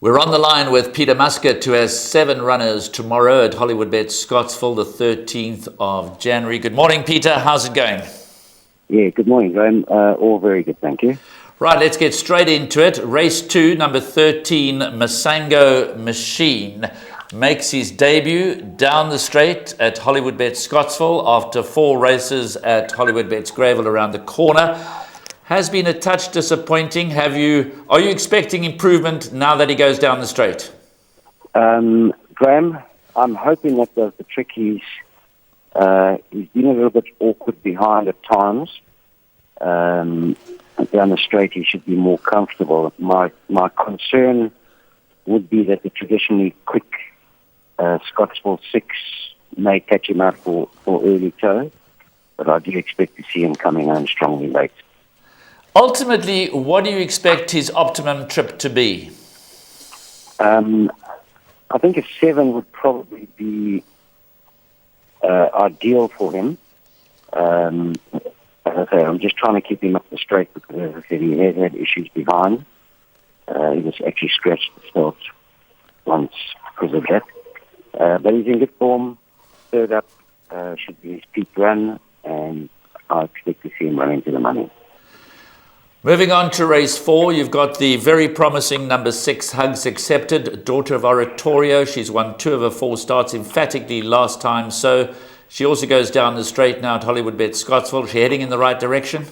We're on the line with Peter Muscatt, who has 7 runners tomorrow at Hollywood Bet Scottsville, the 13th of January. Good morning, Peter. How's it going? Yeah, good morning, Graham. All very good, thank you. Right, let's get straight into it. Race 2, number 13, Masango Machine, makes his debut down the straight at Hollywood Bet Scottsville after 4 races at Hollywood Bet's Gravel around the corner. Has been a touch disappointing. Are you expecting improvement now that he goes down the straight? Graham, I'm hoping that does the trick. He's been a little bit awkward behind at times. Down the straight, he should be more comfortable. My concern would be that the traditionally quick Scottsville 6 may catch him out for early toe, but I do expect to see him coming home strongly late. Ultimately, what do you expect his optimum trip to be? I think a 7 would probably be ideal for him. As I say, I'm just trying to keep him up the straight because, as I said, he has had issues behind. He was actually scratched the start once because of that. But he's in good form. Third up should be his peak run, and I expect to see him run into the money. Moving on to race 4, you've got the very promising number 6, Hugs Accepted, daughter of Oratorio. She's won 2 of her 4 starts emphatically last time, so she also goes down the straight now at Hollywood Bet Scottsville. Is she heading in the right direction?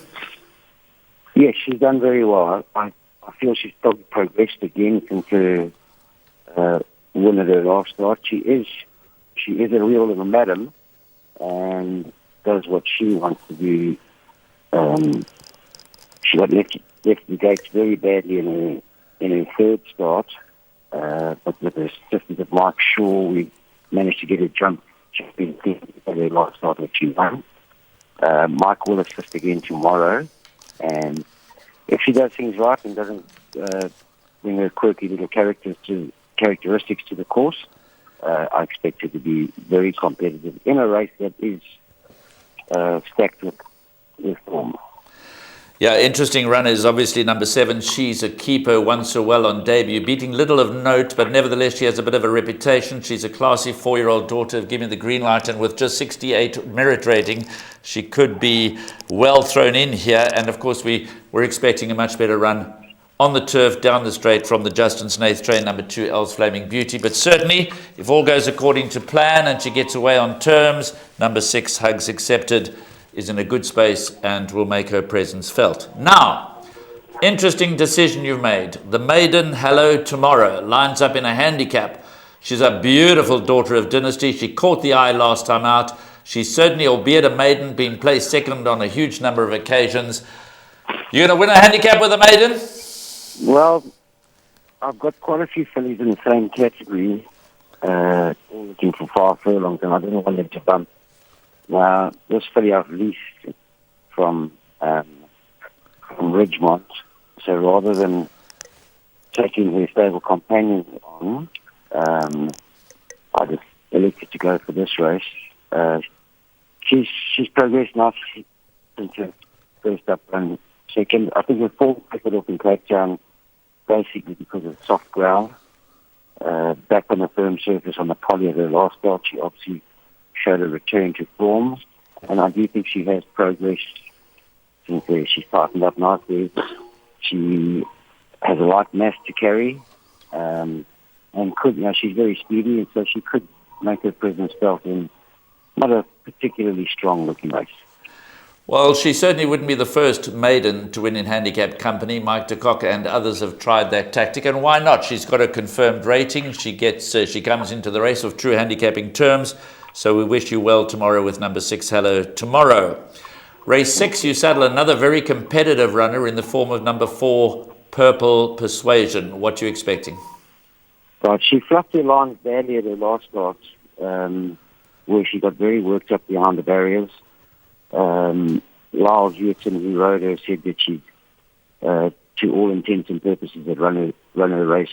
Yes, she's done very well. I feel she's probably progressed again since her win at her last start. She is a real little madam and does what she wants to do. She got left the gates very badly in her third start, but with the assistance of Mike Shaw, we managed to get her jump. She's been at her last start that she won. Mike will assist again tomorrow, and if she does things right and doesn't bring her quirky little characteristics to the course, I expect her to be very competitive in a race that is stacked with form. Yeah, interesting runners. Obviously, number 7, She's a Keeper, won so well on debut, beating little of note, but nevertheless, she has a bit of a reputation. She's a classy 4-year-old daughter of Give Me the Green Light, and with just 68 merit rating, she could be well thrown in here. And of course, we're expecting a much better run on the turf, down the straight from the Justin Snaith train, number 2, Elle's Flaming Beauty. But certainly, if all goes according to plan and she gets away on terms, number 6, Hugs Accepted, is in a good space and will make her presence felt. Now, interesting decision you've made. The maiden Hello Tomorrow lines up in a handicap. She's a beautiful daughter of Dynasty. She caught the eye last time out. She's certainly, albeit a maiden, been placed second on a huge number of occasions. You're going to win a handicap with a maiden? Well, I've got quite a few fillies in the same category, all looking for 5 furlongs, and I didn't want them to bump. Now, this filly I've leased from Ridgemont, so rather than taking her stable companions on, I just elected to go for this race. She's progressed nicely since her first up and second. I think her form picked it up in Cape Town basically because of soft ground. Back on the firm surface on the poly of her last start, she obviously showed a return to form, and I do think she has progressed since she's tightened up nicely. She has a light mass to carry, and could, she's very speedy, and so she could make her presence felt in not a particularly strong-looking race. Well, she certainly wouldn't be the first maiden to win in handicap company. Mike de Kock and others have tried that tactic, and why not? She's got a confirmed rating. She comes into the race with true handicapping terms. So we wish you well tomorrow with number 6, Hello Tomorrow. Race 6, you saddle another very competitive runner in the form of number 4, Purple Persuasion. What are you expecting? Right, she fluffed her lines badly at her last start, where she got very worked up behind the barriers. Lyle Hewitton, who rode her, said that she, to all intents and purposes, had run her race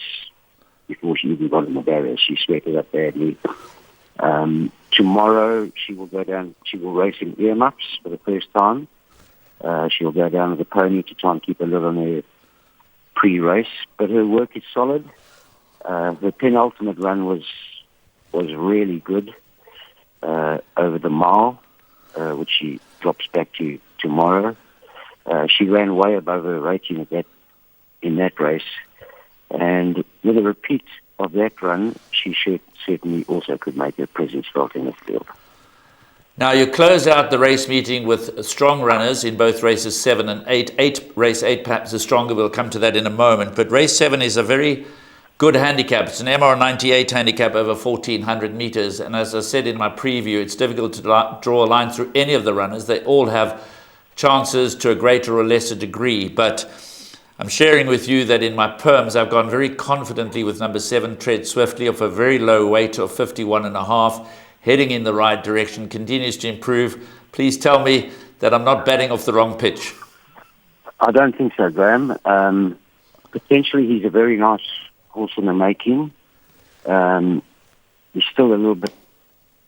before she even got in the barriers. She sweated up badly. Tomorrow she will go down. She will race in earmuffs for the first time. She'll go down with a pony to try and keep a lid on her pre-race. But her work is solid. The penultimate run was really good over the mile, which she drops back to tomorrow. She ran way above her rating in that race, and with a repeat of that run, she certainly also could make her presence felt in the field. Now, you close out the race meeting with strong runners in both races 7 and 8. Race 8 perhaps is stronger. We'll come to that in a moment. But race 7 is a very good handicap. It's an MR98 handicap over 1,400 meters. And as I said in my preview, it's difficult to draw a line through any of the runners. They all have chances to a greater or lesser degree. But I'm sharing with you that in my perms, I've gone very confidently with number 7, Tread Swiftly, off a very low weight of 51.5. Heading in the right direction, continues to improve. Please tell me that I'm not batting off the wrong pitch. I don't think so, Graham. Potentially, he's a very nice horse in the making. He's still a little bit,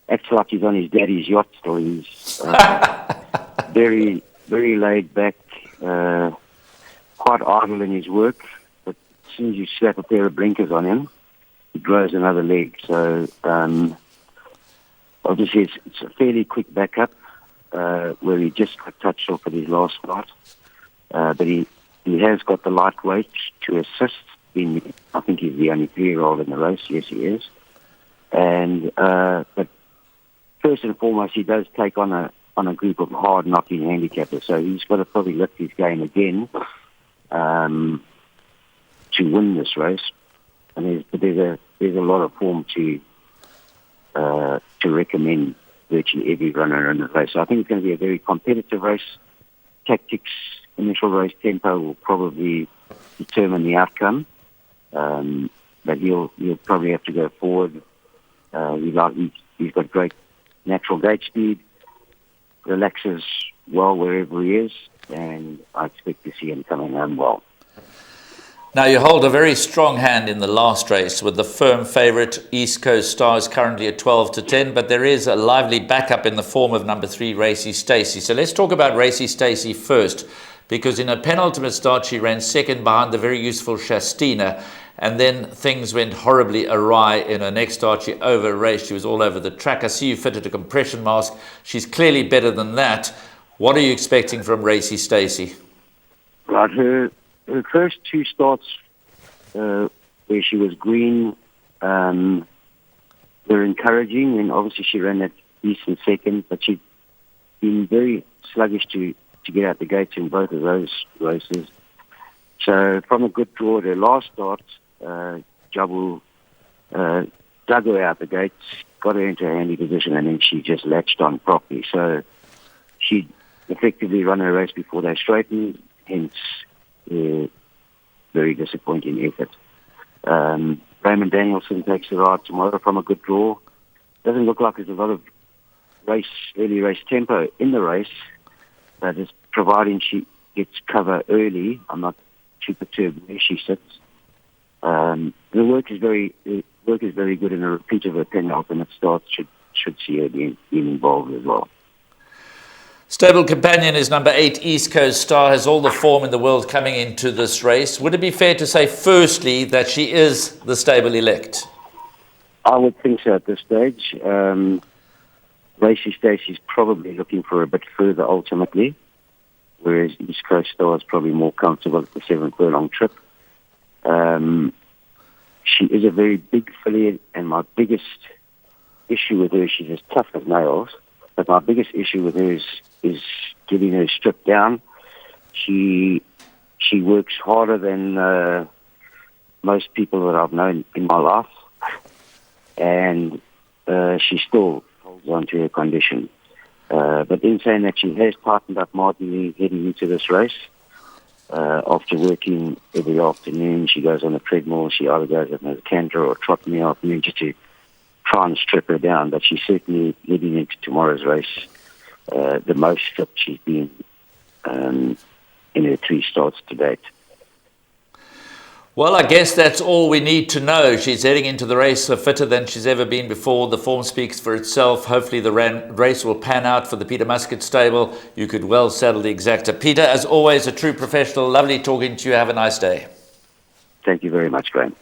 acts like he's on his daddy's yacht still. He's very, very laid back, quite idle in his work. But as soon as you slap a pair of blinkers on him, he grows another leg. So, obviously, it's a fairly quick backup where he just got touched off at his last start. But he has got the lightweight to assist. I think he's the only 3-year-old in the race. Yes, he is. And but first and foremost, he does take on a group of hard-knocking handicappers. So he's got to probably lift his game again to win this race. And there's a lot of form to recommend virtually every runner in the race. So I think it's going to be a very competitive race. Tactics, initial race tempo will probably determine the outcome. But he'll probably have to go forward. He's got great natural gate speed, relaxes well wherever he is, and I expect to see him coming home well. Now, you hold a very strong hand in the last race with the firm favourite East Coast Stars currently at 12-10, but there is a lively backup in the form of number 3, Racy Stacey. So let's talk about Racy Stacey first, because in a penultimate start, she ran second behind the very useful Shastina, and then things went horribly awry in her next start. She over-raced. She was all over the track. I see you fitted a compression mask. She's clearly better than that. What are you expecting from Racy Stacey? Right, her first 2 starts where she was green were encouraging, and obviously she ran that decent second, but she'd been very sluggish to get out the gates in both of those races. So from a good draw at her last start, Jabu dug her out the gates, got her into a handy position, and then she just latched on properly. So she effectively run her race before they straightened, hence very disappointing effort. Raymond Danielson takes the ride tomorrow from a good draw. Doesn't look like there's a lot of early race tempo in the race, but it's providing she gets cover early. I'm not too perturbed where she sits. The work is very good, and a repeat of her penultimate start should see her being involved as well. Stable companion is number 8, East Coast Star, has all the form in the world coming into this race. Would it be fair to say, firstly, that she is the stable elect? I would think so at this stage. Racy Stacey's probably looking for a bit further ultimately, whereas East Coast Star is probably more comfortable at the 7-furlong trip. She is a very big filly, and my biggest issue with her, she's as tough as nails, but my biggest issue with her is getting her stripped down. She works harder than most people that I've known in my life, and she still holds on to her condition. But in saying that, she has tightened up marginally heading into this race. After working every afternoon, she goes on a treadmill. She either goes on a canter or a trot in the afternoon just to try and strip her down. But she's certainly heading into tomorrow's race the most fit she's been in her 3 starts to date. Well, I guess that's all we need to know. She's heading into the race fitter than she's ever been before. The form speaks for itself. Hopefully the race will pan out for the Peter Muscatt stable. You could well settle the exacta. Peter, as always, a true professional. Lovely talking to you. Have a nice day. Thank you very much, Graham.